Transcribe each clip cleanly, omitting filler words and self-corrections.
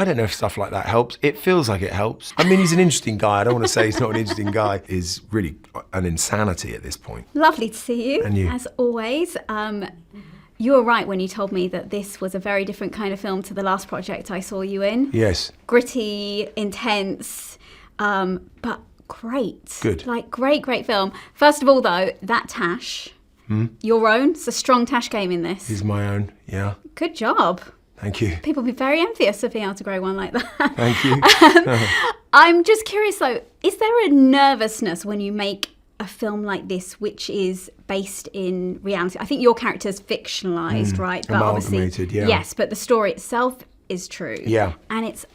I don't know if stuff like that helps. It feels like it helps. I mean, he's an interesting guy. I don't want to say he's not an interesting guy. He's really an insanity at this point. Lovely to see you, And you. as always. You were right when you told me that this was a very different kind of film to the last project I saw you in. Yes. Gritty, intense, but great. Good. Like, great film. First of all, though, that tash, your own, it's a strong tash game in this. He's my own, yeah. Good job. Thank you. People would be very envious of being able to grow one like that. Thank you. I'm just curious, though, is there a nervousness when you make a film like this, which is based in reality? I think your character's fictionalised, right? But Amalgamated, yeah. Yes, but the story itself is true. Yeah. And it's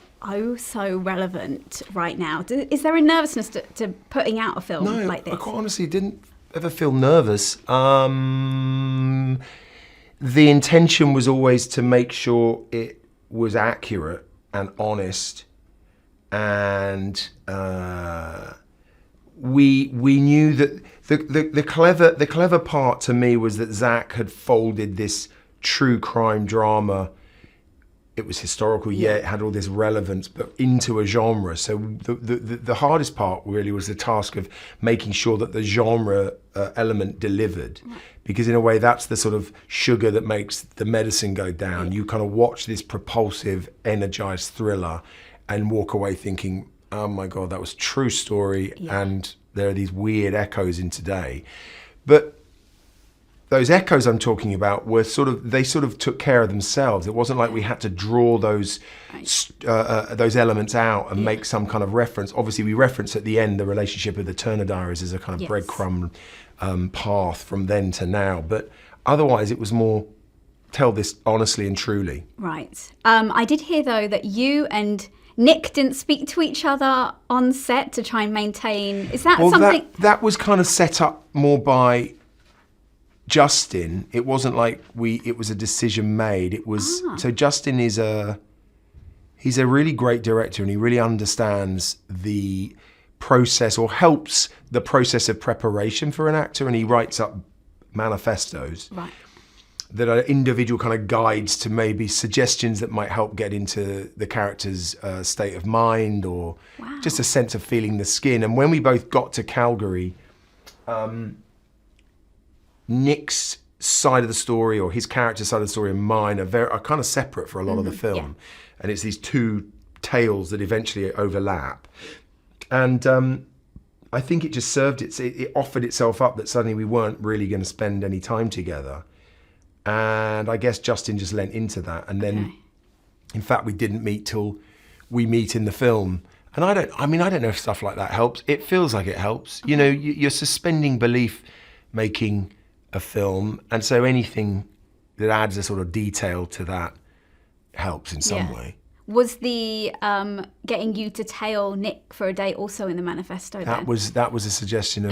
so relevant right now. Is there a nervousness to putting out a film like this? I quite honestly didn't ever feel nervous. The intention was always to make sure it was accurate and honest, and we knew that the clever part to me was that Zach had folded this true crime drama. It was historical, it had all this relevance, but into a genre. So the hardest part really was the task of making sure that the genre element delivered. Right. Because in a way, that's the sort of sugar that makes the medicine go down. Yeah. You kind of watch this propulsive, energized thriller and walk away thinking, oh my God, that was a true story. Yeah. And there are these weird echoes in today. But those echoes I'm talking about were they took care of themselves. It wasn't like we had to draw those elements out and make some kind of reference. Obviously, we reference at the end the relationship of the Turner Diaries as a kind of breadcrumb path from then to now. But otherwise, it was more tell this honestly and truly. Right. I did hear, though, that you and Nick didn't speak to each other on set to try and maintain... Is that something... That was kind of set up more by Justin. It wasn't like it was a decision made. It was so Justin he's a really great director, and he really understands the process, or helps the process of preparation for an actor, and he writes up manifestos that are individual kind of guides to maybe suggestions that might help get into the character's state of mind, or just a sense of feeling the skin. And when we both got to Calgary, Nick's side of the story, or his character's side of the story, and mine are kind of separate for a lot of the film. And it's these two tales that eventually overlap. And I think it just served it offered itself up that suddenly we weren't really going to spend any time together. And I guess Justin just lent into that. And then, in fact, we didn't meet till we meet in the film. And I don't know if stuff like that helps. It feels like it helps. You know, you're suspending belief making a film, and so anything that adds a sort of detail to that helps in some way. Was the getting you to tail Nick for a date also in the manifesto? That was a suggestion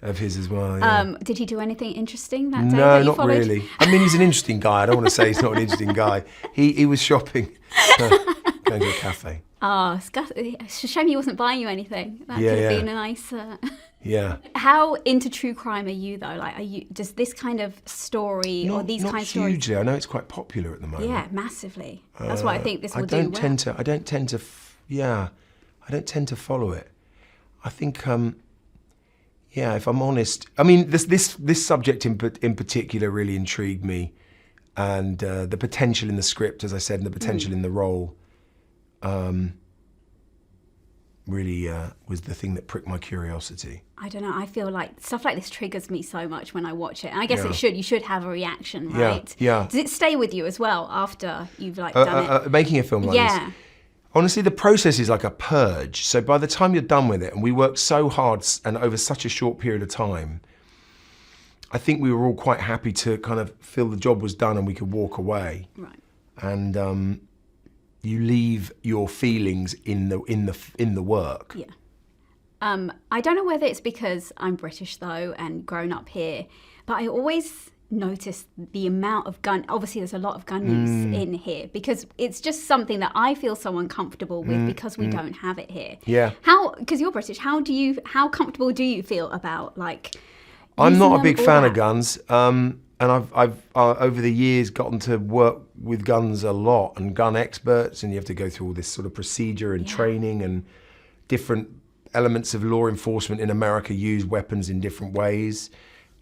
of his as well. Yeah. Did he do anything interesting that day? No, not really. I mean, he's an interesting guy. I don't want to say he's not an interesting guy. He was shopping, going to a cafe. Oh, it's a shame he wasn't buying you anything. That could have been a nice... Yeah. How into true crime are you, though? Like, does this kind of story or these kind of stories... Not hugely. I know it's quite popular at the moment. Yeah, massively. That's why I think this will do well. I don't tend to follow it. I think, if I'm honest, I mean, this subject in particular really intrigued me, and the potential in the script, as I said, and the potential in the role, really was the thing that pricked my curiosity. I don't know. I feel like stuff like this triggers me so much when I watch it. And I guess you should have a reaction, right? Yeah. Does it stay with you as well after you've done it? Making a film like this? Honestly, the process is like a purge. So by the time you're done with it, and we worked so hard and over such a short period of time, I think we were all quite happy to kind of feel the job was done and we could walk away. Right. And you leave your feelings in the work. Yeah. I don't know whether it's because I'm British, though, and grown up here, but I always notice the amount of obviously there's a lot of gun use in here, because it's just something that I feel so uncomfortable with because we don't have it here. Yeah. Because you're British, how comfortable do you feel about, like, I'm not a big fan of guns. I've over the years gotten to work with guns a lot and gun experts, and you have to go through all this sort of procedure and training, and different elements of law enforcement in America use weapons in different ways.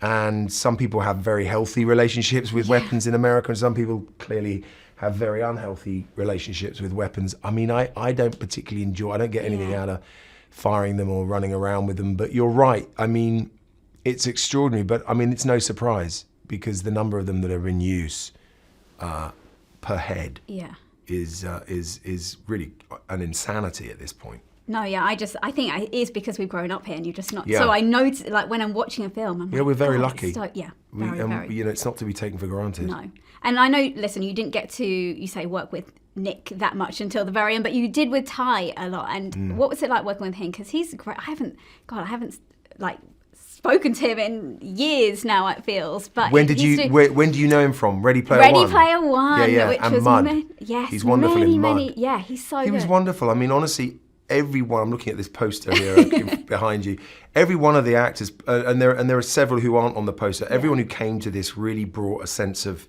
And some people have very healthy relationships with weapons in America, and some people clearly have very unhealthy relationships with weapons. I mean, I don't particularly I don't get anything out of firing them or running around with them. But you're right. I mean, it's extraordinary, but I mean, it's no surprise because the number of them that are in use per head is really an insanity at this point. No, I think it is because we've grown up here and you're just not. So I notice, like when I'm watching a film, I'm like, we're very lucky. Very. You know, it's not to be taken for granted. No. And I know, listen, you didn't get to, you say, work with Nick that much until the very end, but you did with Ty a lot. And what was it like working with him? Because he's great. I haven't like spoken to him in years now, it feels. But when do you know him from? Ready Player One? Ready Player One. Yeah. Which and was Mud. Yes. He's wonderful in Mud. Yeah, he's so good. He was wonderful. I mean, honestly, everyone, I'm looking at this poster here behind you, every one of the actors, and there are several who aren't on the poster, everyone who came to this really brought a sense of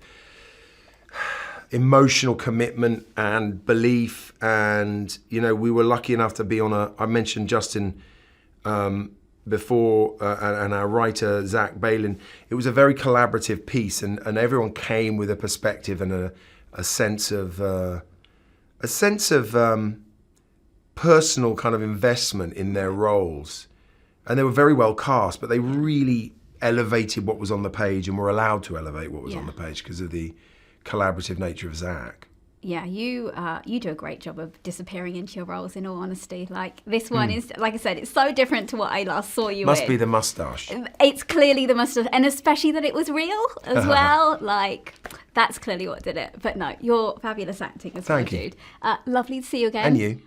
emotional commitment and belief. And, you know, we were lucky enough to be on I mentioned Justin before, and our writer, Zach Balin. It was a very collaborative piece, and everyone came with a perspective and a sense of personal kind of investment in their roles. And they were very well cast, but they really elevated what was on the page and were allowed to elevate what was on the page because of the collaborative nature of Zach. Yeah, you do a great job of disappearing into your roles, in all honesty. Like, this one is, like I said, it's so different to what I last saw you Must in. be the moustache. It's clearly the moustache, and especially that it was real as well. Like, that's clearly what did it. But no, you're fabulous acting as well, Jude. Lovely to see you again. And you.